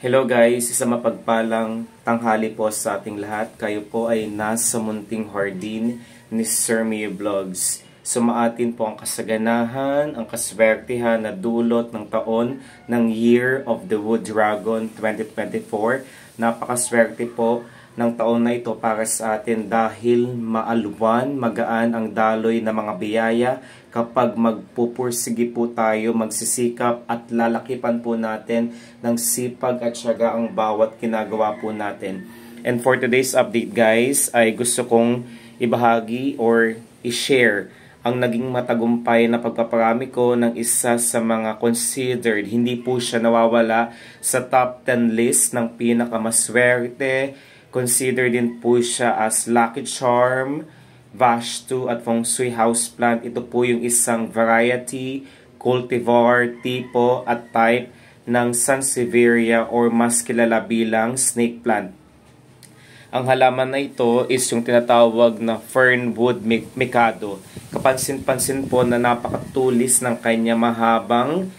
Hello guys, isang mapagpalang tanghali po sa ating lahat. Kayo po ay nasa munting hardin ni Sir Mio Vlogs. Sumaatin po ang kasaganahan, ang kaswertihan na dulot ng taon ng Year of the Wood Dragon 2024. Napakaswerte po ng taon na ito para sa atin dahil maalwan, magaan ang daloy ng mga biyaya kapag magpupursige po tayo, magsisikap at lalakipan po natin ng sipag at syaga ang bawat ginagawa po natin. And for today's update guys, ay gusto kong ibahagi or i-share ang naging matagumpay na pagpaparami ko ng isa sa mga considered, hindi po siya nawawala sa top 10 list ng pinakamaswerte. Consider din po siya as Lucky Charm, Vastu at Feng Shui houseplant. Ito po yung isang variety, cultivar, tipo at type ng Sansevieria or mas kilala bilang snake plant. Ang halaman na ito is yung tinatawag na Fernwood Mikado. Kapansin-pansin po na napakatulis ng kanya mahabang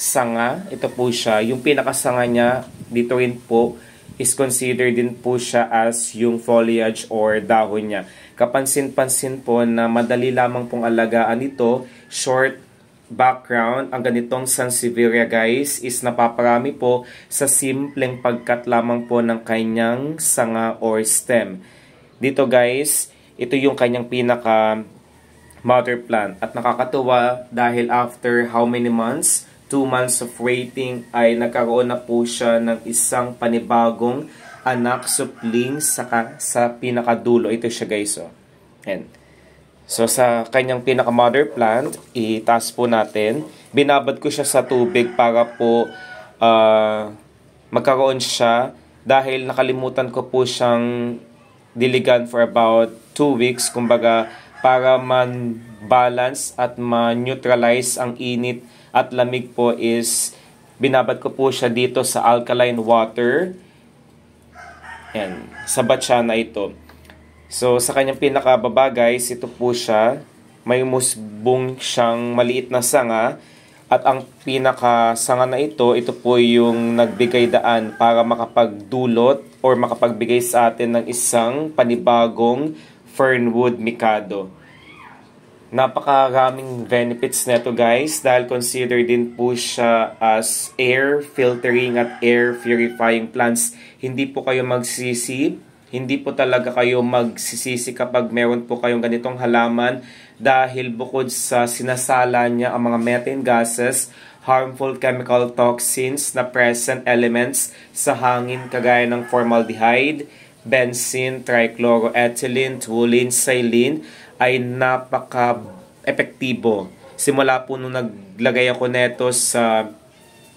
sanga. Ito po siya. Yung pinakasanga niya dito rin po is considered din po siya as yung foliage or dahon niya. Kapansin-pansin po na madali lamang pong alagaan ito. Short background, ang ganitong Sansevieria guys is napaparami po sa simpleng pagkat lamang po ng kanyang sanga or stem. Dito guys, ito yung kanyang pinaka mother plant at nakakatuwa dahil after how many months? 2 months of waiting ay nagkaroon na po siya ng isang panibagong anak supling sa pinakadulo. Ito siya guys. Oh. And, so sa kanyang pinaka mother plant, itaas po natin. Binabad ko siya sa tubig para po magkaroon siya dahil nakalimutan ko po siyang diligan for about 2 weeks. Kumbaga para man-balance at ma-neutralize ang init at lamig po is binabad ko po siya dito sa alkaline water. Yan, sa batya na ito. So sa kanyang pinakababa guys, ito po siya. May musbong siyang maliit na sanga. At ang pinakasanga na ito po yung nagbigay daan para makapagdulot or makapagbigay sa atin ng isang panibagong Fernwood Mikado. Napakaraming benefits nito guys dahil consider din po siya as air filtering at air purifying plants. Hindi po kayo magsisi, hindi po talaga kayo magsisisi kapag meron po kayong ganitong halaman dahil bukod sa sinasala niya ang mga methane gases, harmful chemical toxins na present elements sa hangin kagaya ng formaldehyde, benzene, trichloroethylene, toluene, xylene ay napaka-epektibo. Simula po nung naglagay ako neto sa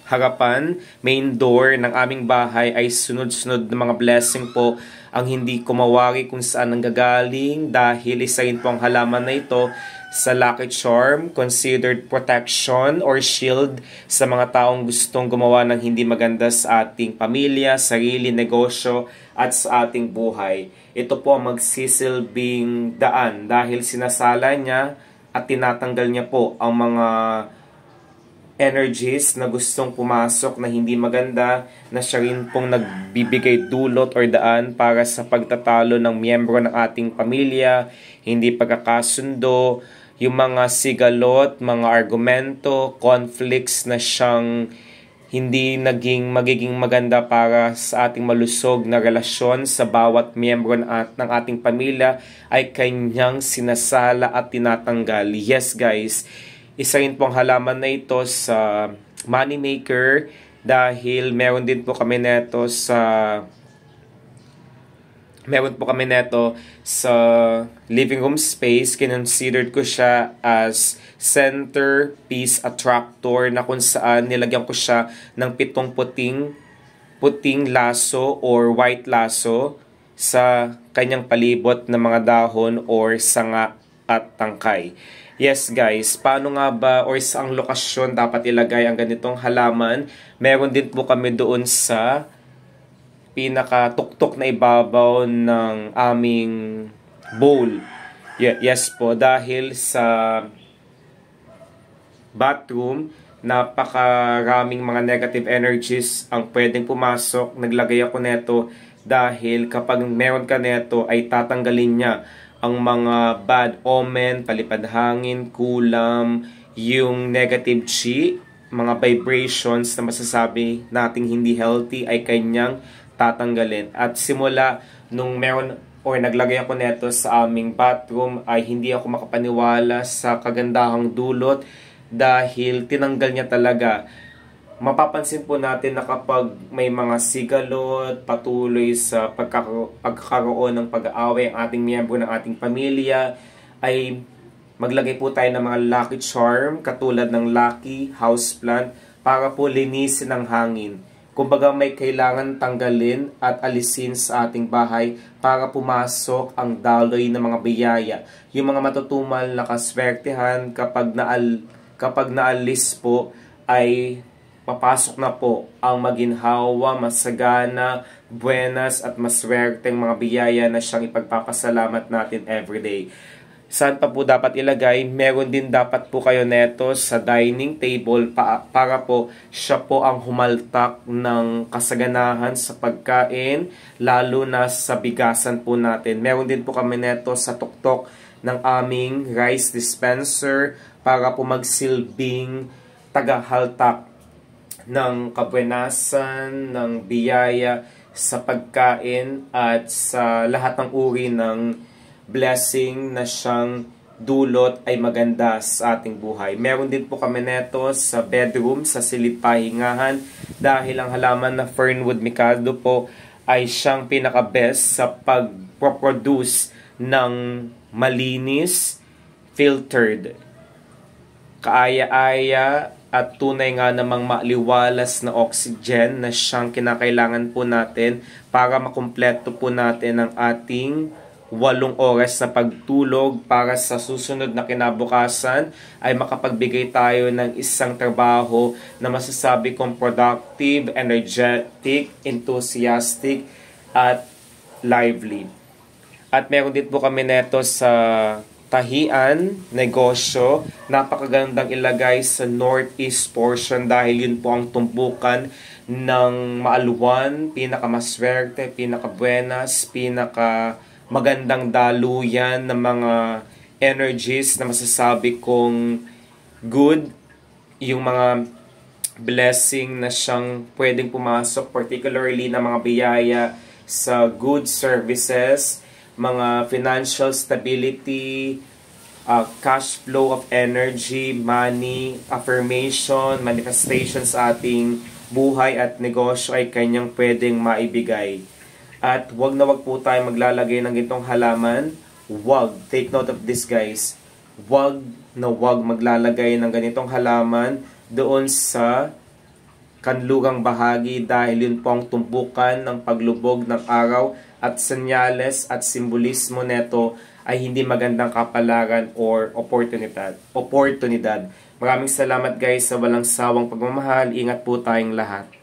harapan, main door ng aming bahay ay sunod-sunod na mga blessing po ang hindi ko mawari kung saan nanggagaling dahil isa rin po ang halaman na ito sa Lucky Charm, considered protection or shield sa mga taong gustong gumawa ng hindi maganda sa ating pamilya, sarili, negosyo at sa ating buhay. Ito po ang magsisilbing daan dahil sinasala niya at tinatanggal niya po ang mga energies na gustong pumasok na hindi maganda na siya rin pong nagbibigay dulot or daan para sa pagtatalo ng miyembro ng ating pamilya, hindi pagkakasundo, yung mga sigalot, mga argumento, conflicts na siyang hindi magiging maganda para sa ating malusog na relasyon sa bawat miyembro ng ating pamilya ay kanyang sinasala at tinatanggal. Yes guys, isa rin pong halaman na ito sa money maker dahil meron po kami neto sa living room space. Kinonsidered ko siya as centerpiece attractor na kung saan nilagyan ko siya ng 7 puting laso or white laso sa kanyang palibot na mga dahon or sanga at tangkay. Yes guys, paano nga ba or saang lokasyon dapat ilagay ang ganitong halaman? Meron din po kami doon sa pinakatuktok na ibabaw ng aming bowl. Yes po, dahil sa bathroom napakaraming mga negative energies ang pwedeng pumasok. Naglagay ako neto dahil kapag meron ka neto ay tatanggalin niya ang mga bad omen, palipad hangin, kulam, yung negative chi, mga vibrations na masasabi nating hindi healthy ay kanyang tatanggalin. At simula nung meron or naglagay ako neto sa aming bathroom ay hindi ako makapaniwala sa kagandahang dulot dahil tinanggal niya talaga. Mapapansin po natin na kapag may mga sigalot, patuloy sa pagkakaroon ng pag-aaway ang ating miyembro ng ating pamilya, ay maglagay po tayo ng mga lucky charm katulad ng lucky houseplant para po linisin ang hangin. Kumbaga may kailangan tanggalin at alisin sa ating bahay para pumasok ang daloy ng mga biyaya. Yung mga matutumal na kaswertehan kapag naalis po ay papasok na po ang maginhawa, masagana, buenas at maswerteng mga biyaya na siyang ipagpapasalamat natin everyday. Saan pa po dapat ilagay? Meron din dapat po kayo neto sa dining table para po siya po ang humaltak ng kasaganahan sa pagkain, lalo na sa bigasan po natin. Meron din po kami neto sa tuktok ng aming rice dispenser para po magsilbing tagahaltak ng kabuenasan, ng biyaya sa pagkain at sa lahat ng uri ng blessing na siyang dulot ay maganda sa ating buhay. Meron din po kami neto sa bedroom, sa silid pahingahan dahil ang halaman na Fernwood Mikado po ay siyang pinaka-best sa pag-produce ng malinis, filtered, kaaya-aya at tunay nga namang maliwalas na oxygen na siyang kinakailangan po natin para makumpleto po natin ang ating 8 oras na pagtulog para sa susunod na kinabukasan ay makapagbigay tayo ng isang trabaho na masasabi kong productive, energetic, enthusiastic at lively. At meron din po kami neto sa tahian, negosyo, napakagandang ilagay sa northeast portion dahil yun po ang tumbukan ng maalwan, pinakamaswerte, pinakabuenas, magandang daluyan ng mga energies na masasabi kong good, yung mga blessing na siyang pwedeng pumasok, particularly na mga biyaya sa good services, mga financial stability, cash flow of energy, money, affirmation, manifestation sa ating buhay at negosyo ay kanyang pwedeng maibigay. At wag na wag po tayo maglalagay ng gitong halaman. Wag. Take note of this, guys. Wag na wag maglalagay ng ganitong halaman doon sa kanlugang bahagi dahil yun po ang tumbukan ng paglubog ng araw at senyales at simbolismo neto ay hindi magandang kapalaran or oportunidad. Maraming salamat guys sa walang sawang pagmamahal. Ingat po tayong lahat.